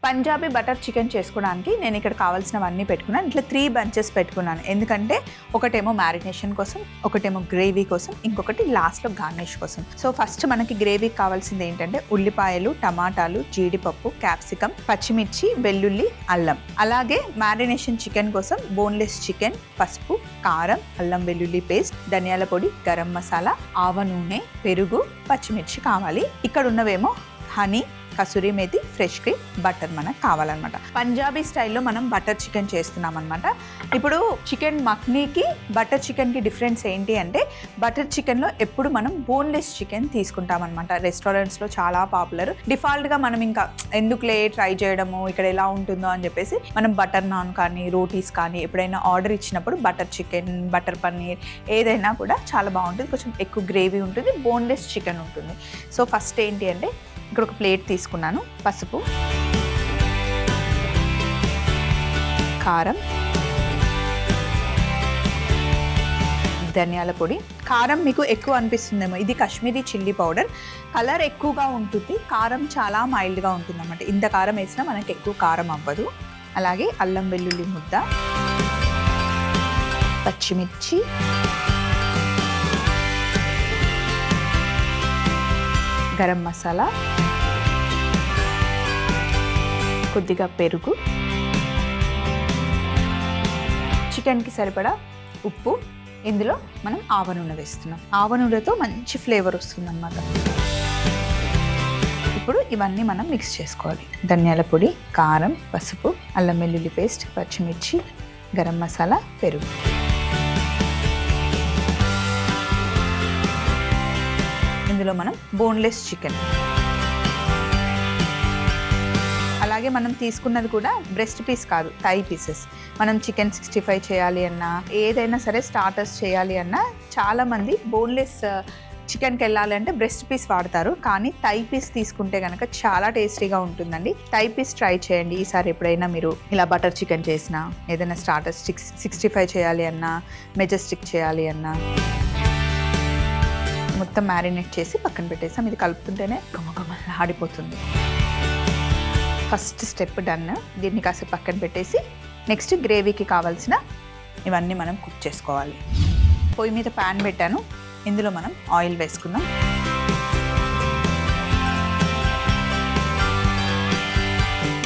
Punjabi butter chicken చేసుకోవడానికి నేను ఇక్కడ కావాల్సినవన్నీ పెట్టుకున్నాను. ఇట్లా 3 బంచెస్ పెట్టుకున్నాను. ఎందుకంటే ఒకటేమో మ్యారినేషన్ కోసం, ఒకటేమో గ్రేవీ కోసం, ఇంకొకటి లాస్ట్లో గార్నిష్ కోసం. సో ఫస్ట్ మనకి గ్రేవీకి కావాల్సింది ఏంటంటే ఉల్లిపాయలు, టమాటాలు, జీడిపప్పు, క్యాప్సికమ్, పచ్చిమిర్చి, వెల్లుల్లి, అల్లం. అలాగే మ్యారినేషన్ చికెన్ కోసం బోన్లెస్ చికెన్, పసుపు, కారం, అల్లం వెల్లుల్లి పేస్ట్, ధనియాల పొడి, గరం మసాలా, ఆవ నూనె, పెరుగు, పచ్చిమిర్చి కావాలి. ఇక్కడ ఉన్నవేమో honey, kasuri methi, fresh cream, butter మనకు కావాలన్నమాట. పంజాబీ స్టైల్లో మనం బటర్ చికెన్ చేస్తున్నాం అనమాట. ఇప్పుడు చికెన్ మక్నీకి బటర్ చికెన్కి డిఫరెన్స్ ఏంటి అంటే బటర్ చికెన్లో ఎప్పుడు మనం బోన్లెస్ చికెన్ తీసుకుంటాం అనమాట. రెస్టారెంట్స్లో చాలా పాపులర్. డిఫాల్ట్గా మనం ఇంకా ఎందుకులే ట్రై చేయడము, ఇక్కడ ఎలా ఉంటుందో అని చెప్పేసి మనం బటర్ నాన్ కానీ రోటీస్ కానీ ఎప్పుడైనా ఆర్డర్ ఇచ్చినప్పుడు బటర్ చికెన్, బటర్ పన్నీర్ ఏదైనా కూడా చాలా బాగుంటుంది. కొంచెం ఎక్కువ గ్రేవీ ఉంటుంది, బోన్లెస్ చికెన్ ఉంటుంది. సో ఫస్ట్ ఏంటి అంటే ఇక్కడ ఒక ప్లేట్ తీసుకున్నాను. పసుపు, కారం, ధనియాల పొడి. కారం మీకు ఎక్కువ అనిపిస్తుందేమో, ఇది కాశ్మీరీ చిల్లీ పౌడర్. కలర్ ఎక్కువగా ఉంటుంది, కారం చాలా మైల్డ్గా ఉంటుంది అన్నమాట. ఇంత కారం వేసినా మనకి ఎక్కువ కారం అవ్వదు. అలాగే అల్లం వెల్లుల్లి ముద్ద, పచ్చిమిర్చి, గరం మసాలా, కొద్దిగా పెరుగు, చికెన్కి సరిపడా ఉప్పు. ఇందులో మనం ఆవ నూనె వేస్తున్నాం. ఆవ నూనెతో మంచి ఫ్లేవర్ వస్తుంది అన్నమాట. ఇప్పుడు ఇవన్నీ మనం మిక్స్ చేసుకోవాలి. ధనియాల పొడి, కారం, పసుపు, అల్లం వెల్లుల్లి పేస్ట్, పచ్చిమిర్చి, గరం మసాలా, పెరుగు. ఇందులో మనం బోన్లెస్ చికెన్, అలాగే మనం తీసుకున్నది కూడా బ్రెస్ట్ పీస్ కాదు, థై పీసెస్. మనం చికెన్ 65 చేయాలి అన్నా, ఏదైనా సరే స్టార్టర్స్ చేయాలి అన్నా చాలామంది బోన్లెస్ చికెన్కి వెళ్ళాలి అంటే బ్రెస్ట్ పీస్ వాడతారు. కానీ థై పీస్ తీసుకుంటే కనుక చాలా టేస్టీగా ఉంటుందండి. థై పీస్ ట్రై చేయండి ఈసారి ఎప్పుడైనా మీరు ఇలా బటర్ చికెన్ చేసినా, ఏదైనా స్టార్టర్స్ 65 చేయాలి అన్నా, మెజెస్టిక్ చేయాలి అన్నా. మొత్తం మ్యారినేట్ చేసి పక్కన పెట్టేసాం. ఇది కలుపుతుంటేనే గమగమలా ఆడిపోతుంది. First step done. దీన్ని కాసేపు పక్కన పెట్టేసి నెక్స్ట్ గ్రేవీకి కావాల్సిన ఇవన్నీ మనం కుక్ చేసుకోవాలి. పొయ్యి మీద ప్యాన్ పెట్టాను. ఇందులో మనం ఆయిల్ వేసుకుందాం.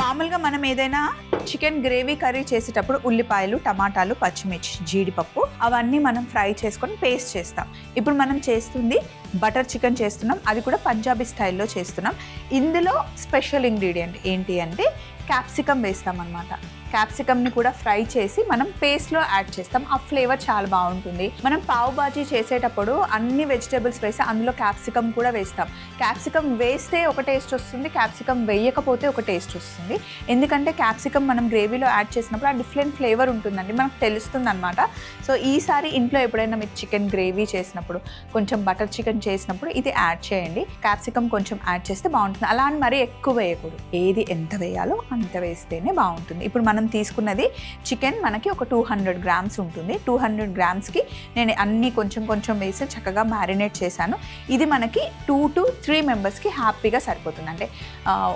మామూలుగా మనం ఏదైనా చికెన్ గ్రేవీ కర్రీ చేసేటప్పుడు ఉల్లిపాయలు, టమాటాలు, పచ్చిమిర్చి, జీడిపప్పు అవన్నీ మనం ఫ్రై చేసుకొని పేస్ట్ చేస్తాం. ఇప్పుడు మనం చేస్తుంది బటర్ చికెన్ చేస్తున్నాం. అది కూడా పంజాబీ స్టైల్లో చేస్తున్నాం. ఇందులో స్పెషల్ ఇంగ్రీడియంట్ ఏంటి అంటే క్యాప్సికమ్ వేస్తాం అన్నమాట. క్యాప్సికమ్ని కూడా ఫ్రై చేసి మనం పేస్ట్లో యాడ్ చేస్తాం. ఆ ఫ్లేవర్ చాలా బాగుంటుంది. మనం పావ్ బాజీ చేసేటప్పుడు అన్ని వెజిటేబుల్స్ వేసి అందులో క్యాప్సికమ్ కూడా వేస్తాం. క్యాప్సికమ్ వేస్తే ఒక టేస్ట్ వస్తుంది, క్యాప్సికమ్ వేయకపోతే ఒక టేస్ట్ వస్తుంది. ఎందుకంటే క్యాప్సికమ్ మనం గ్రేవీలో యాడ్ చేసినప్పుడు ఆ డిఫరెంట్ ఫ్లేవర్ ఉంటుందండి, మనకు తెలుస్తుంది అనమాట. సో ఈసారి ఇంట్లో ఎప్పుడైనా మీరు చికెన్ గ్రేవీ చేసినప్పుడు, కొంచెం బటర్ చికెన్ చేసినప్పుడు ఇది యాడ్ చేయండి. క్యాప్సికమ్ కొంచెం యాడ్ చేస్తే బాగుంటుంది. అలా అని మరీ ఎక్కువ వేయకూడదు. ఏది ఎంత వేయాలో అంత వేస్తేనే బాగుంటుంది. ఇప్పుడు మనం తీసుకున్నది చికెన్ మనకి ఒక 200 గ్రామ్స్ ఉంటుంది. 200 గ్రామ్స్కి నేను అన్నీ కొంచెం కొంచెం వేసి చక్కగా మ్యారినేట్ చేశాను. ఇది మనకి 2 to 3 మెంబర్స్కి హ్యాపీగా సరిపోతుంది. అంటే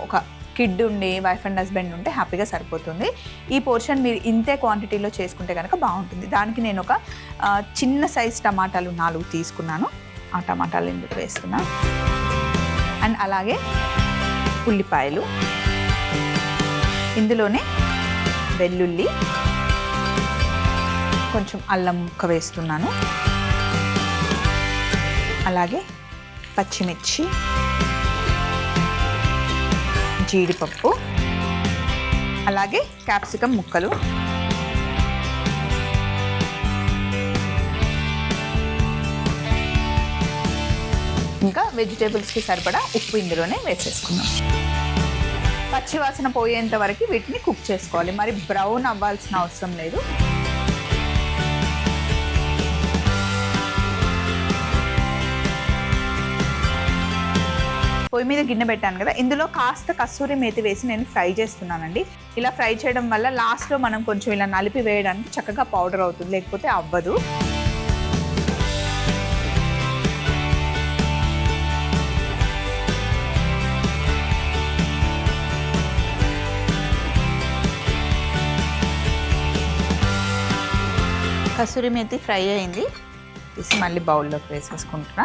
ఒక కిడ్ ఉండి వైఫ్ అండ్ హస్బెండ్ ఉంటే హ్యాపీగా సరిపోతుంది. ఈ పోర్షన్ మీరు ఇంతే క్వాంటిటీలో చేసుకుంటే కనుక బాగుంటుంది. దానికి నేను ఒక చిన్న సైజ్ టమాటాలు 4 తీసుకున్నాను. ఆ టమాటాలు ఇందులో వేస్తున్నాను. అండ్ అలాగే ఉల్లిపాయలు, ఇందులోనే వెల్లుల్లి, కొంచెం అల్లం ముక్క వేస్తున్నాను. అలాగే పచ్చిమిర్చి, జీడిపప్పు, అలాగే క్యాప్సికమ్ ముక్కలు, ఇంకా వెజిటేబుల్స్కి సరిపడా ఉప్పు ఇందులోనే వేసేసుకున్నాం. పచ్చివాసన పోయేంత వరకు వీటిని కుక్ చేసుకోవాలి. మరి బ్రౌన్ అవ్వాల్సిన అవసరం లేదు. పొయ్యి మీద గిన్నె పెట్టాను కదా, ఇందులో కాస్త కస్తూరి మేతి వేసి నేను ఫ్రై చేస్తున్నానండి. ఇలా ఫ్రై చేయడం వల్ల లాస్ట్లో మనం కొంచెం ఇలా నలిపి వేయడానికి చక్కగా పౌడర్ అవుతుంది, లేకపోతే అవ్వదు. కసూరి మేతి ఫ్రై అయింది, తీసి మళ్ళీ బౌల్లోకి వేసేసుకుంటున్నా.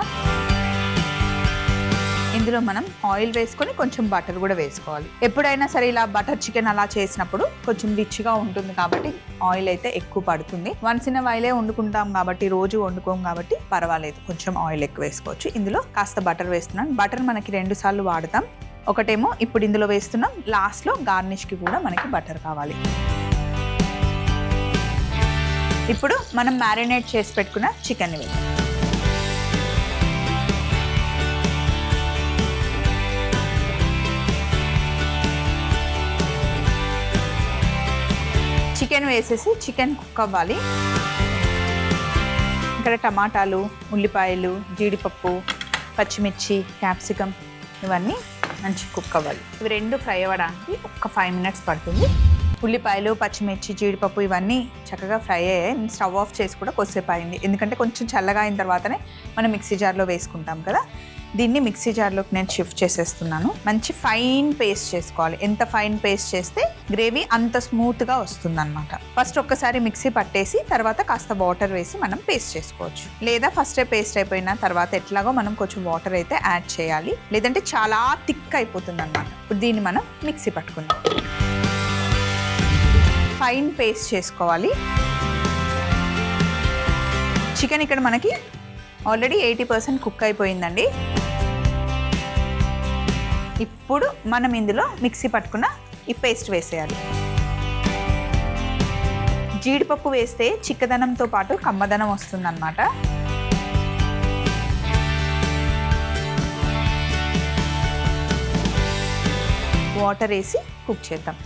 ఇందులో మనం ఆయిల్ వేసుకొని కొంచెం బటర్ కూడా వేసుకోవాలి. ఎప్పుడైనా సరే ఇలా బటర్ చికెన్ అలా చేసినప్పుడు కొంచెం రిచ్గా ఉంటుంది కాబట్టి ఆయిల్ అయితే ఎక్కువ పడుతుంది. వన్స్ ఇన్ వైలే వండుకుంటాం కాబట్టి, రోజు వండుకోం కాబట్టి పర్వాలేదు, కొంచెం ఆయిల్ ఎక్కువ వేసుకోవచ్చు. ఇందులో కాస్త బటర్ వేస్తున్నాను. బటర్ మనకి 2 సార్లు వాడతాం. ఒకటేమో ఇప్పుడు ఇందులో వేస్తున్నాం, లాస్ట్లో గార్నిష్కి కూడా మనకి బటర్ కావాలి. ఇప్పుడు మనం మ్యారినేట్ చేసి పెట్టుకున్న చికెన్ వేద్దాం. చికెన్ వేసేసి చికెన్ కుక్ అవ్వాలి. ఇక్కడ టమాటాలు, ఉల్లిపాయలు, జీడిపప్పు, పచ్చిమిర్చి, క్యాప్సికమ్ ఇవన్నీ మంచి కుక్ అవ్వాలి. ఇవి 2 ఫ్రై అవ్వడానికి ఒక 5 మినిట్స్ పడుతుంది. ఉల్లిపాయలు, పచ్చిమిర్చి, జీడిపప్పు ఇవన్నీ చక్కగా ఫ్రై అయ్యాయి. స్టవ్ ఆఫ్ చేసి కూడా కొద్దిసేపు అయింది, ఎందుకంటే కొంచెం చల్లగా అయిన తర్వాతనే మనం మిక్సీ జార్లో వేసుకుంటాం కదా. దీన్ని మిక్సీ జార్లోకి నేను షిఫ్ట్ చేసేస్తున్నాను. మంచి ఫైన్ పేస్ట్ చేసుకోవాలి. ఎంత ఫైన్ పేస్ట్ చేస్తే గ్రేవీ అంత స్మూత్గా వస్తుందన్నమాట. ఫస్ట్ ఒక్కసారి మిక్సీ పట్టేసి తర్వాత కాస్త వాటర్ వేసి మనం పేస్ట్ చేసుకోవచ్చు. లేదా ఫస్టే పేస్ట్ అయిపోయిన తర్వాత ఎట్లాగో మనం కొంచెం వాటర్ అయితే యాడ్ చేయాలి, లేదంటే చాలా థిక్ అయిపోతుంది అన్నమాట. ఇప్పుడు దీన్ని మనం మిక్సీ పట్టుకుందాం. ఫైన్ పేస్ట్ చేసుకోవాలి. చికెన్ ఇక్కడ మనకి ఆల్రెడీ 80% కుక్ అయిపోయిందండి. ఇప్పుడు మనం ఇందులో మిక్సీ పట్టుకున్న ఈ పేస్ట్ వేసేయాలి. జీడిపప్పు వేస్తే చిక్కదనంతో పాటు కమ్మదనం వస్తుందన్నమాట. వాటర్ వేసి కుక్ చేద్దాం.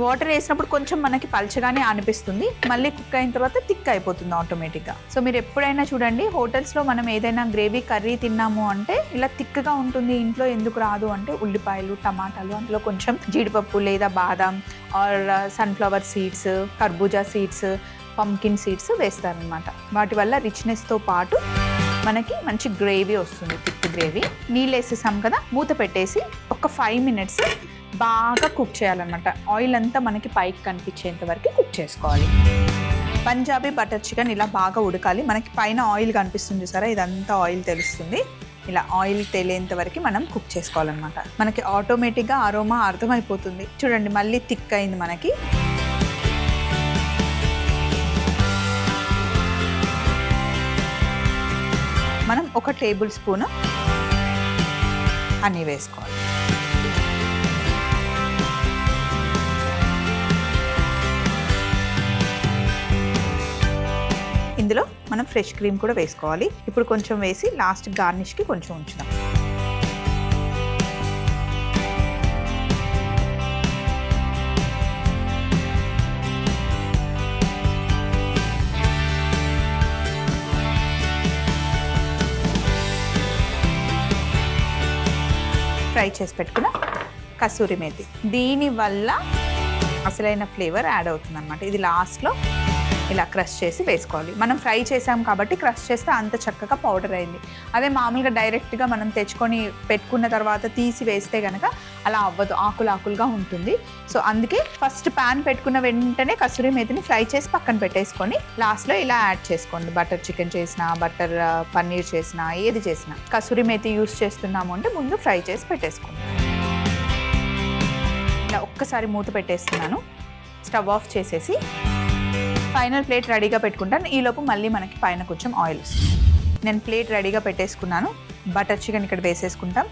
వాటర్ వేసినప్పుడు కొంచెం మనకి పల్చగానే అనిపిస్తుంది, మళ్ళీ కుక్ అయిన తర్వాత థిక్ అయిపోతుంది ఆటోమేటిక్గా. సో మీరు ఎప్పుడైనా చూడండి, హోటల్స్లో మనం ఏదైనా గ్రేవీ కర్రీ తిన్నాము అంటే ఇలా థిక్గా ఉంటుంది, ఇంట్లో ఎందుకు రాదు అంటే ఉల్లిపాయలు, టమాటాలు, అందులో కొంచెం జీడిపప్పు లేదా బాదాం ఆర్ సన్ఫ్లవర్ సీడ్స్, కర్బూజా సీడ్స్, పంకిన్ సీడ్స్ వేస్తారనమాట. వాటి వల్ల రిచ్నెస్తో పాటు మనకి మంచి గ్రేవీ వస్తుంది, థిక్ గ్రేవీ. నీళ్ళు వేసేసాం కదా, మూత పెట్టేసి ఒక 5 మినిట్స్ బాగా కుక్ చేయాలన్నమాట. ఆయిల్ అంతా మనకి పైకి కనిపించేంత వరకు కుక్ చేసుకోవాలి. పంజాబీ బటర్ చికెన్ ఇలా బాగా ఉడకాలి. మనకి పైన ఆయిల్ కనిపిస్తుంది సరే, ఇదంతా ఆయిల్ తెలుస్తుంది. ఇలా ఆయిల్ తేలేంత వరకు మనం కుక్ చేసుకోవాలన్నమాట. మనకి ఆటోమేటిక్గా అరోమా అర్థమైపోతుంది. చూడండి మళ్ళీ థిక్ అయింది మనకి. మనం 1 టేబుల్ స్పూన్ హనీ వేసుకోవాలి. ఇందులో మనం ఫ్రెష్ క్రీమ్ కూడా వేసుకోవాలి. ఇప్పుడు కొంచెం వేసి లాస్ట్ గార్నిష్కి కొంచెం ఉంచుదాం. ఫ్రై చేసి పెట్టుకున్న కసూరి మేతి, దీనివల్ల అసలైన ఫ్లేవర్ యాడ్ అవుతుంది అన్నమాట. ఇది లాస్ట్లో ఇలా క్రష్ చేసి వేసుకోవాలి. మనం ఫ్రై చేసాం కాబట్టి క్రష్ చేస్తే అంత చక్కగా పౌడర్ అయింది. అదే మామూలుగా డైరెక్ట్గా మనం తెచ్చుకొని పెట్టుకున్న తర్వాత తీసి వేస్తే కనుక అలా అవ్వదు, ఆకులుగా ఉంటుంది. సో అందుకే ఫస్ట్ ప్యాన్ పెట్టుకున్న వెంటనే కసూరి మేతిని ఫ్రై చేసి పక్కన పెట్టేసుకొని లాస్ట్లో ఇలా యాడ్ చేసుకోండి. బటర్ చికెన్ చేసినా, బటర్ పన్నీర్ చేసినా, ఏది చేసినా కసూరి మేతి యూస్ చేస్తున్నాము అంటే ముందు ఫ్రై చేసి పెట్టేసుకోండి. ఇలా ఒక్కసారి మూత పెట్టేస్తున్నాను. స్టవ్ ఆఫ్ చేసేసి ఫైనల్ ప్లేట్ రెడీగా పెట్టుకుంటాను. ఈలోపు మళ్ళీ మనకి పైన కొంచెం ఆయిల్ వస్తుంది. నేను ప్లేట్ రెడీగా పెట్టేసుకున్నాను. బటర్ చికెన్ ఇక్కడ వేసేసుకుంటాం.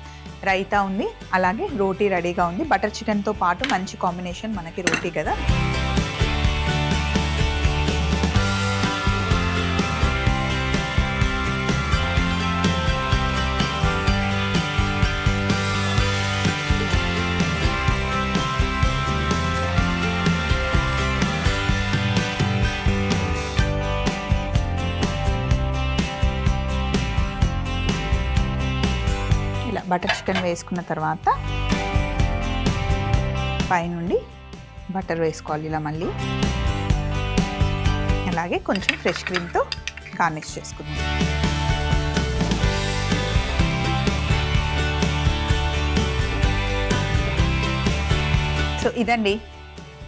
రైతా ఉంది, అలాగే రోటీ రెడీగా ఉంది. బటర్ చికెన్తో పాటు మంచి కాంబినేషన్ మనకి రోటీ కదా. బటర్ చికెన్ వేసుకున్న తర్వాత పైనుండి బటర్ వేసుకోవాలి ఇలా మళ్ళీ. అలాగే కొంచెం ఫ్రెష్ క్రీమ్తో గార్నిష్ చేసుకుందాం. సో ఇదండి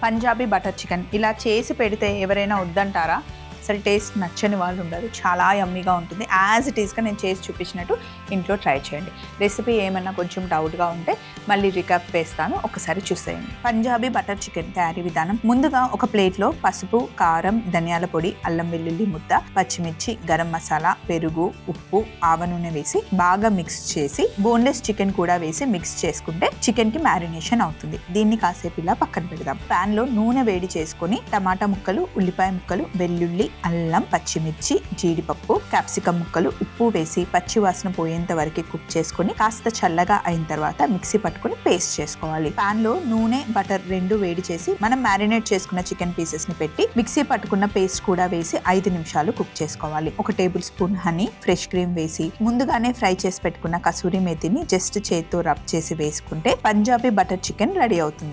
పంజాబీ బటర్ చికెన్. ఇలా చేసి పెడితే ఎవరైనా వద్దంటారా? అసలు టేస్ట్ నచ్చని వాళ్ళు ఉండరు, చాలా యమ్మీగా ఉంటుంది. యాజ్ ఇట్ ఈస్గా నేను చేసి చూపించినట్టు ఇంట్లో ట్రై చేయండి. రెసిపీ ఏమన్నా కొంచెం డౌట్గా ఉంటే మళ్ళీ రికాప్ వేస్తాను, ఒకసారి చూసేయండి. పంజాబీ బటర్ చికెన్ తయారీ విధానం. ముందుగా ఒక ప్లేట్లో పసుపు, కారం, ధనియాల పొడి, అల్లం వెల్లుల్లి ముద్ద, పచ్చిమిర్చి, గరం మసాలా, పెరుగు, ఉప్పు, ఆవ నూనె వేసి బాగా మిక్స్ చేసి బోన్లెస్ చికెన్ కూడా వేసి మిక్స్ చేసుకుంటే చికెన్ కి మ్యారినేషన్ అవుతుంది. దీన్ని కాసేపు ఇలా పక్కన పెడదాం. పాన్ లో నూనె వేడి చేసుకొని టమాటా ముక్కలు, ఉల్లిపాయ ముక్కలు, వెల్లుల్లి, అల్లం, పచ్చిమిర్చి, జీడిపప్పు, క్యాప్సికం ముక్కలు, ఉప్పు వేసి పచ్చి వాసన పోయేంత వరకు కుక్ చేసుకొని కాస్త చల్లగా అయిన తర్వాత మిక్సీ పట్టుకొని పేస్ట్ చేసుకోవాలి. పాన్ లో నూనె, బటర్ రెండు వేడి చేసి మనం మ్యారినేట్ చేసుకున్న చికెన్ పీసెస్ ని పెట్టి మిక్సీ పట్టుకున్న పేస్ట్ కూడా వేసి 5 నిమిషాలు కుక్ చేసుకోవాలి. 1 table spoon honey, fresh cream వేసి ముందుగానే ఫ్రై చేసి పెట్టుకున్న కసూరి మేతిని జస్ట్ చేత్తో రబ్ చేసి వేసుకుంటే పంజాబీ బటర్ చికెన్ రెడీ అవుతుంది.